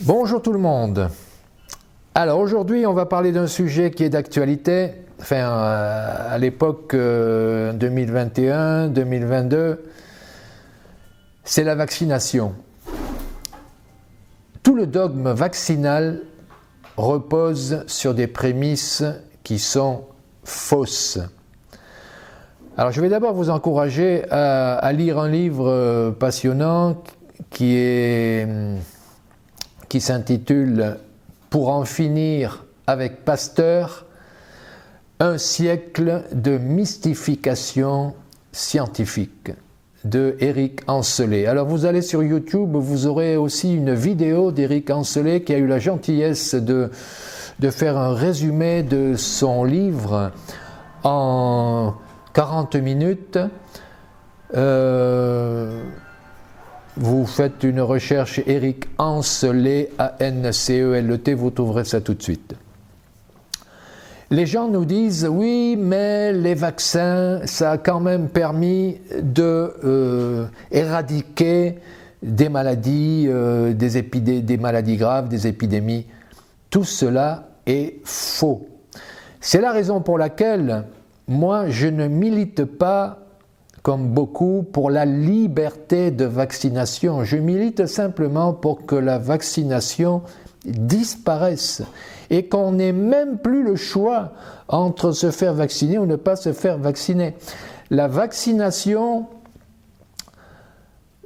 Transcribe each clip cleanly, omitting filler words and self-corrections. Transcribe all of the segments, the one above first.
Bonjour tout le monde. Alors aujourd'hui on va parler d'un sujet qui est d'actualité, à l'époque 2021-2022, c'est la vaccination. Tout le dogme vaccinal repose sur des prémices qui sont fausses. Alors je vais d'abord vous encourager à lire un livre passionnant qui s'intitule « Pour en finir avec Pasteur, un siècle de mystification scientifique » de Éric Ancelet. Alors vous allez sur YouTube, vous aurez aussi une vidéo d'Éric Ancelet qui a eu la gentillesse de faire un résumé de son livre en 40 minutes. Vous faites une recherche Éric Ancelet, A-N-C-E-L-E-T, vous trouverez ça tout de suite. Les gens nous disent, oui, mais les vaccins, ça a quand même permis de éradiquer des maladies, des maladies graves, des épidémies. Tout cela est faux. C'est la raison pour laquelle, moi, je ne milite pas comme beaucoup, pour la liberté de vaccination. Je milite simplement pour que la vaccination disparaisse et qu'on n'ait même plus le choix entre se faire vacciner ou ne pas se faire vacciner. La vaccination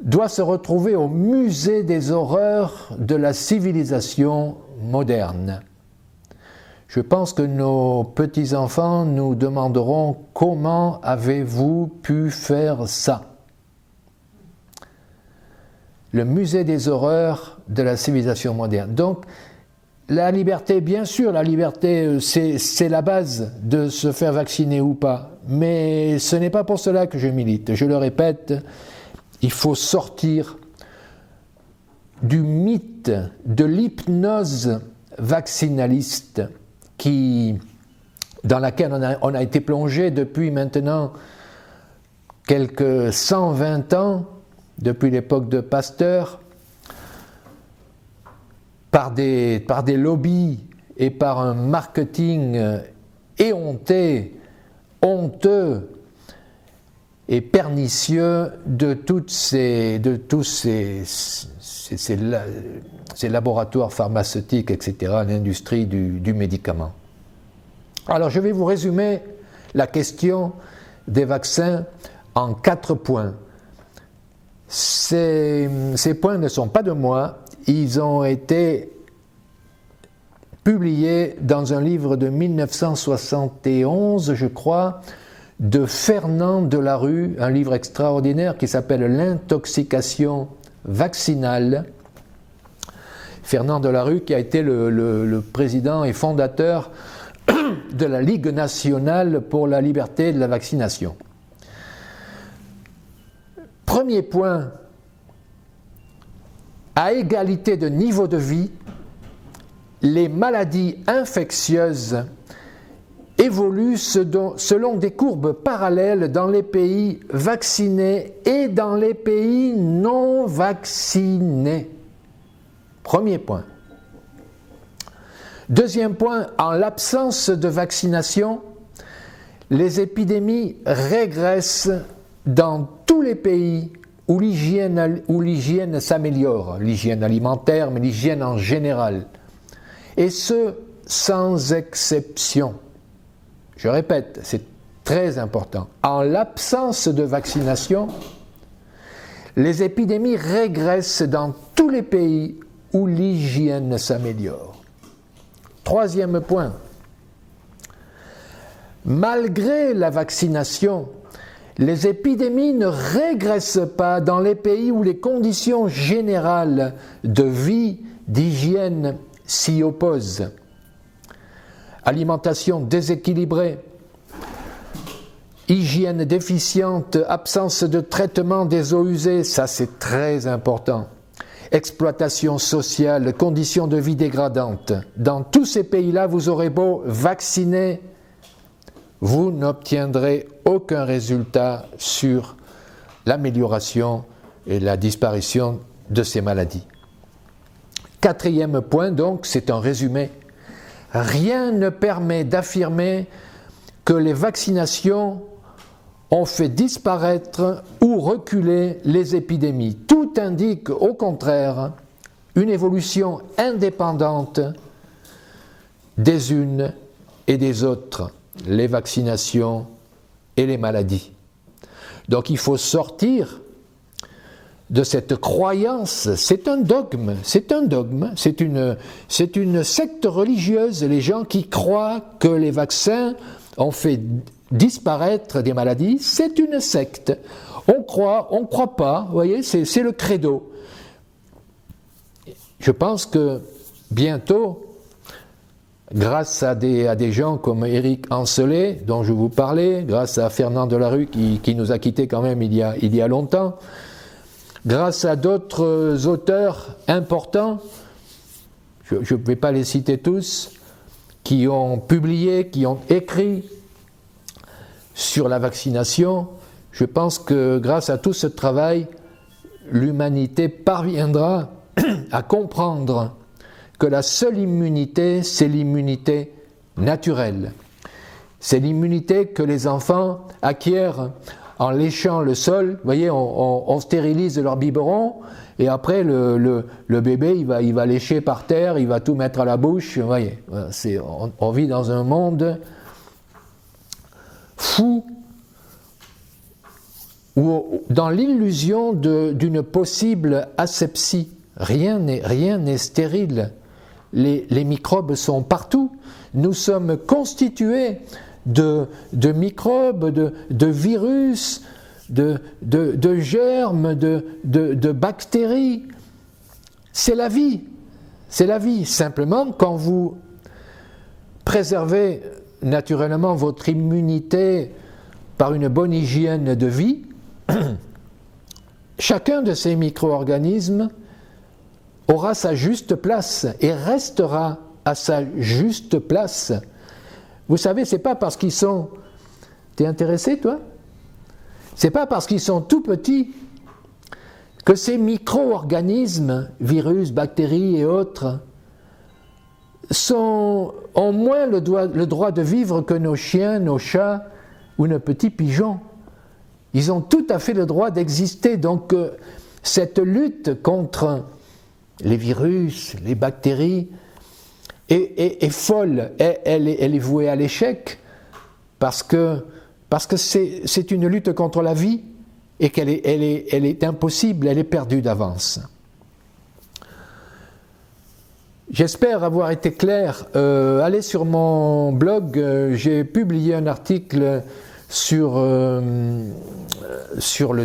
doit se retrouver au musée des horreurs de la civilisation moderne. Je pense que nos petits-enfants nous demanderont « Comment avez-vous pu faire ça ?» Le musée des horreurs de la civilisation moderne. Donc, la liberté, bien sûr, la liberté, c'est la base de se faire vacciner ou pas. Mais ce n'est pas pour cela que je milite. Je le répète, il faut sortir du mythe, de l'hypnose vaccinaliste dans laquelle on a été plongé depuis maintenant quelques 120 ans, depuis l'époque de Pasteur, par des lobbies et par un marketing éhonté, honteux et pernicieux de tous ces laboratoires pharmaceutiques, etc., l'industrie du médicament. Alors je vais vous résumer la question des vaccins en 4 points. Ces points ne sont pas de moi, ils ont été publiés dans un livre de 1971, je crois, de Fernand Delarue, un livre extraordinaire qui s'appelle « L'intoxication vaccinale ». Fernand Delarue qui a été le président et fondateur de la Ligue nationale pour la liberté de la vaccination. Premier point, à égalité de niveau de vie, les maladies infectieuses évoluent selon des courbes parallèles dans les pays vaccinés et dans les pays non vaccinés. Premier point. Deuxième point, en l'absence de vaccination, les épidémies régressent dans tous les pays où l'hygiène s'améliore, l'hygiène alimentaire, mais l'hygiène en général. Et ce, sans exception. Je répète, c'est très important. En l'absence de vaccination, les épidémies régressent dans tous les pays où l'hygiène s'améliore. Troisième point. Malgré la vaccination, les épidémies ne régressent pas dans les pays où les conditions générales de vie, d'hygiène s'y opposent. Alimentation déséquilibrée, hygiène déficiente, absence de traitement des eaux usées, ça c'est très important. Exploitation sociale, conditions de vie dégradantes. Dans tous ces pays-là, vous aurez beau vacciner, vous n'obtiendrez aucun résultat sur l'amélioration et la disparition de ces maladies. Quatrième point, donc, c'est un résumé. Rien ne permet d'affirmer que les vaccinations ont fait disparaître ou reculer les épidémies. Tout indique au contraire une évolution indépendante des unes et des autres, les vaccinations et les maladies. Donc il faut sortir de cette croyance, c'est un dogme, c'est une secte religieuse, les gens qui croient que les vaccins ont fait disparaître des maladies, c'est une secte. On croit pas, vous voyez, c'est le credo. Je pense que bientôt, grâce à des gens comme Éric Ancelet, dont je vous parlais, grâce à Fernand Delarue qui nous a quittés quand même il y a longtemps, grâce à d'autres auteurs importants, je ne vais pas les citer tous, qui ont publié, qui ont écrit sur la vaccination, je pense que grâce à tout ce travail, l'humanité parviendra à comprendre que la seule immunité, c'est l'immunité naturelle. C'est l'immunité que les enfants acquièrent en léchant le sol. Vous voyez, on stérilise leur biberon et après le bébé il va lécher par terre, il va tout mettre à la bouche. Vous voyez, on vit dans un monde fou ou dans l'illusion d'une possible asepsie. Rien n'est stérile. Les microbes sont partout. Nous sommes constitués de microbes, de virus, de germes, de bactéries. C'est la vie. C'est la vie. Simplement, quand vous préservez naturellement votre immunité par une bonne hygiène de vie, chacun de ces micro-organismes aura sa juste place et restera à sa juste place. Vous savez, c'est pas parce qu'ils sont... T'es intéressé, toi? C'est pas parce qu'ils sont tout petits que ces micro-organismes, virus, bactéries et autres, ont moins le droit de vivre que nos chiens, nos chats ou nos petits pigeons. Ils ont tout à fait le droit d'exister. Donc, cette lutte contre les virus, les bactéries, est folle. Elle est vouée à l'échec parce que c'est une lutte contre la vie et qu'elle est impossible, elle est perdue d'avance. J'espère avoir été clair. Allez sur mon blog, j'ai publié un article sur le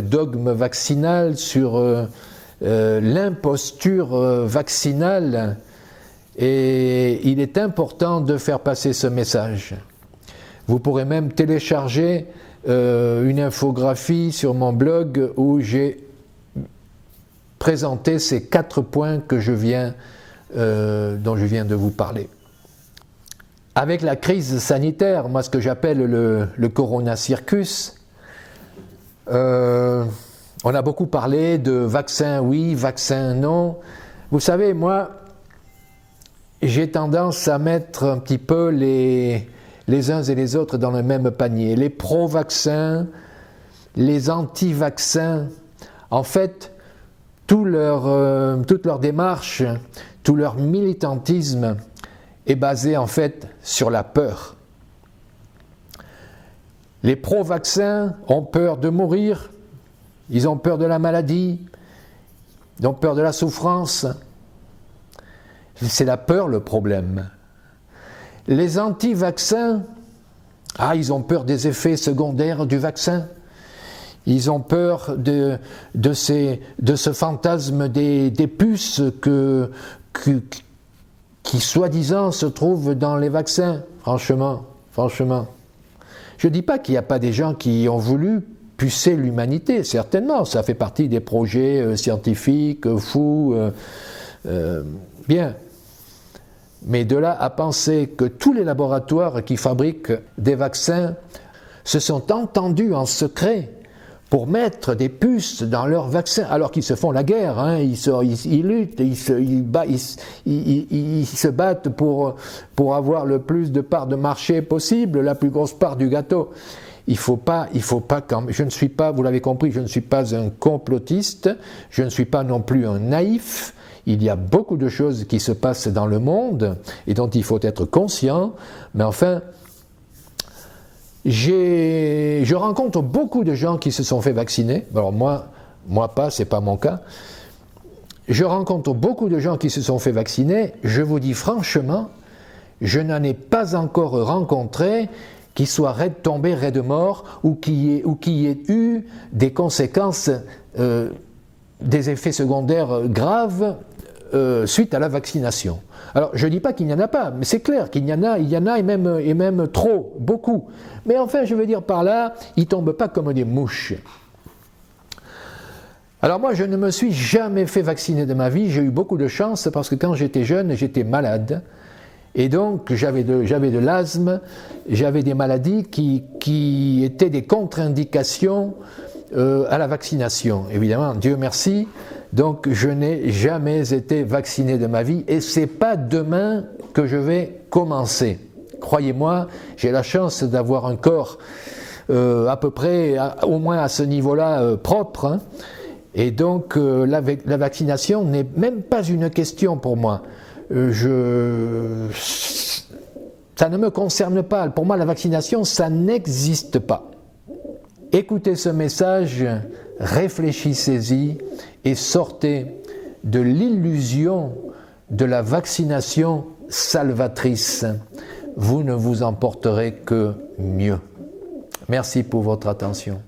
dogme vaccinal, sur l'imposture vaccinale, et il est important de faire passer ce message. Vous pourrez même télécharger une infographie sur mon blog où j'ai présenté ces 4 points dont je viens de vous parler. Avec la crise sanitaire, moi ce que j'appelle le Corona Circus, on a beaucoup parlé de vaccin oui, vaccin non. Vous savez, moi, j'ai tendance à mettre un petit peu les uns et les autres dans le même panier. Les pro-vaccins, les anti-vaccins. En fait, toute leur démarche, tout leur militantisme est basé en fait sur la peur. Les pro-vaccins ont peur de mourir, ils ont peur de la maladie, ils ont peur de la souffrance. C'est la peur le problème. Les anti-vaccins, ils ont peur des effets secondaires du vaccin. Ils ont peur de ce fantasme des puces qui soi-disant se trouvent dans les vaccins. Franchement. Je ne dis pas qu'il n'y a pas des gens qui ont voulu pucer l'humanité, certainement. Ça fait partie des projets scientifiques, fous. Bien. Mais de là à penser que tous les laboratoires qui fabriquent des vaccins se sont entendus en secret pour mettre des puces dans leurs vaccins, alors qu'ils se font la guerre, hein, ils luttent, ils se battent pour avoir le plus de parts de marché possible, la plus grosse part du gâteau. Il faut pas je ne suis pas, vous l'avez compris, je ne suis pas un complotiste, je ne suis pas non plus un naïf. Il y a beaucoup de choses qui se passent dans le monde et dont il faut être conscient, mais enfin, je rencontre beaucoup de gens qui se sont fait vacciner. Alors moi pas, c'est pas mon cas. Je rencontre beaucoup de gens qui se sont fait vacciner. Je vous dis franchement, je n'en ai pas encore rencontré qui soit tombé raide mort ou qui ait eu des conséquences, des effets secondaires graves suite à la vaccination. Alors, je ne dis pas qu'il n'y en a pas, mais c'est clair qu'il y en a et même trop, beaucoup. Mais enfin, je veux dire par là, ils ne tombent pas comme des mouches. Alors moi, je ne me suis jamais fait vacciner de ma vie, j'ai eu beaucoup de chance parce que quand j'étais jeune, j'étais malade. Et donc, j'avais de l'asthme, j'avais des maladies qui étaient des contre-indications à la vaccination. Évidemment, Dieu merci, donc je n'ai jamais été vacciné de ma vie et c'est pas demain que je vais commencer. Croyez-moi, j'ai la chance d'avoir un corps à peu près, au moins à ce niveau-là, propre. Hein. Et donc, la vaccination n'est même pas une question pour moi. Ça ne me concerne pas. Pour moi, la vaccination, ça n'existe pas. Écoutez ce message, réfléchissez-y et sortez de l'illusion de la vaccination salvatrice. Vous ne vous en porterez que mieux. Merci pour votre attention.